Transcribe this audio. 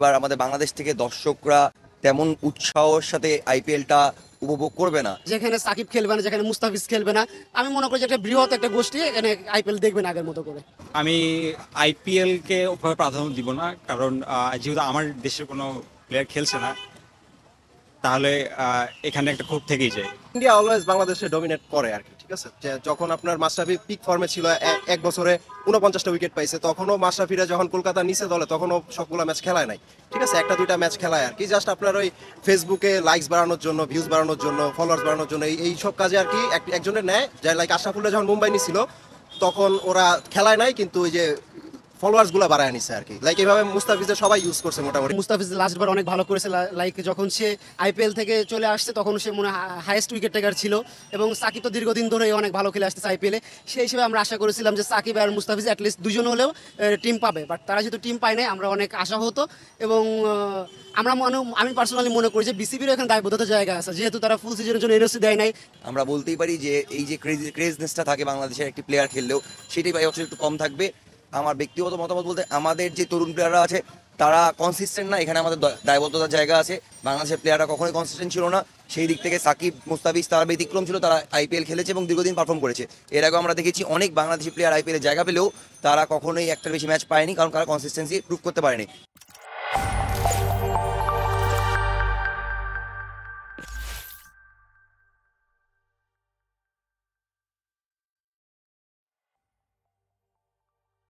এবার আমাদের বাংলাদেশ থেকে দর্শকরা তেমন উৎসাহের সাথে আইপিএলটা উপভোগ করবে না। যেখানে সাকিব খেলবে না, যেখানে মুস্তাফিজ খেলবে না, আমি মনে করি যে একটা বৃহৎ একটা গোষ্ঠী এখানে আইপিএল দেখবে না আগের মতো করে। আমি আইপিএল কে ওভাবে প্রাধান্য দিব না, কারণ যেহেতু আমার দেশের কোনো প্লেয়ার খেলছে না, তাহলে এখানে একটা ক্ষোভ থেকেই যায়। ইন্ডিয়া অলওয়েজ বাংলাদেশে ডমিনেট করে আর কি, ঠিক আছে। যে যখন আপনার মাশরাফি পিক ফর্মে ছিল, এক বছরে 49টা উইকেট পাইছে, তখনও মাশরাফিরা যখন কলকাতা নিচে দলে তখনও সবগুলো ম্যাচ খেলায় নাই, ঠিক আছে। একটা দুইটা ম্যাচ খেলায় আর কি, জাস্ট আপনার ওই ফেসবুকে লাইকস বাড়ানোর জন্য, ভিউজ বাড়ানোর জন্য, ফলোয়ার্স বাড়ানোর জন্য, এই সব কাজে আর কি একজনের নেয়। যাই লাইক আশরাফুল্লাহ যখন মুম্বাই নিছিল তখন ওরা খেলায় নাই, কিন্তু ওই যে ফলোয়ার্স গুলা বাড়ায় নিছে আর কি। লাইক এইভাবে মুস্তাফিজের সবাই ইউজ করছে মোটামুটি। মুস্তাফিজ লাস্টবার অনেক ভালো করেছে, লাইক যখন সে আইপিএল থেকে চলে আসছে তখন সে মনে হয় হাইয়েস্ট উইকেট টেকার ছিল, এবং সাকিব তো দীর্ঘদিন ধরে অনেক ভালো খেলে আসতেছে আইপিএলে। সেই হিসেবে আমরা আশা করেছিলাম যে সাকিব আর মুস্তাফিজ অ্যাটলিস্ট দুজন হলেও টিম পাবে, বাট তারা যেহেতু টিম পায় নাই, আমরা অনেক আশা হতো। এবং আমি পার্সোনালি মনে করি যে বিসিবিরও এখানে দায়বদ্ধতার জায়গা আছে, যেহেতু তারা ফুল সিজনের জন্য এনওসি দেয় নাই। আমরা বলতেই পারি যে এই যে ক্রেজনেসটা থাকে বাংলাদেশের একটি প্লেয়ার খেললেও, সেটাই ভাই হচ্ছে একটু কম থাকবে। আমার ব্যক্তিগত মতামত বলতে, আমাদের যে তরুণ প্লেয়াররা আছে তারা কনসিস্টেন্ট না, এখানে আমাদের দায়বদ্ধতার জায়গা আছে। বাংলাদেশের প্লেয়াররা কখনোই কনসিস্টেন্ট ছিল না, সেই দিক থেকে সাকিব মুস্তাফিজ তারা ব্যতিক্রম ছিল, তারা আইপিএল খেলেছে এবং দীর্ঘদিন পারফর্ম করেছে। এর আগেও আমরা দেখেছি অনেক বাংলাদেশি প্লেয়ার আইপিএলে জায়গা পেলেও তারা কখনোই একটার বেশি ম্যাচ পায়নি, কারণ তারা কনসিস্টেন্সি প্রুভ করতে পারেনি।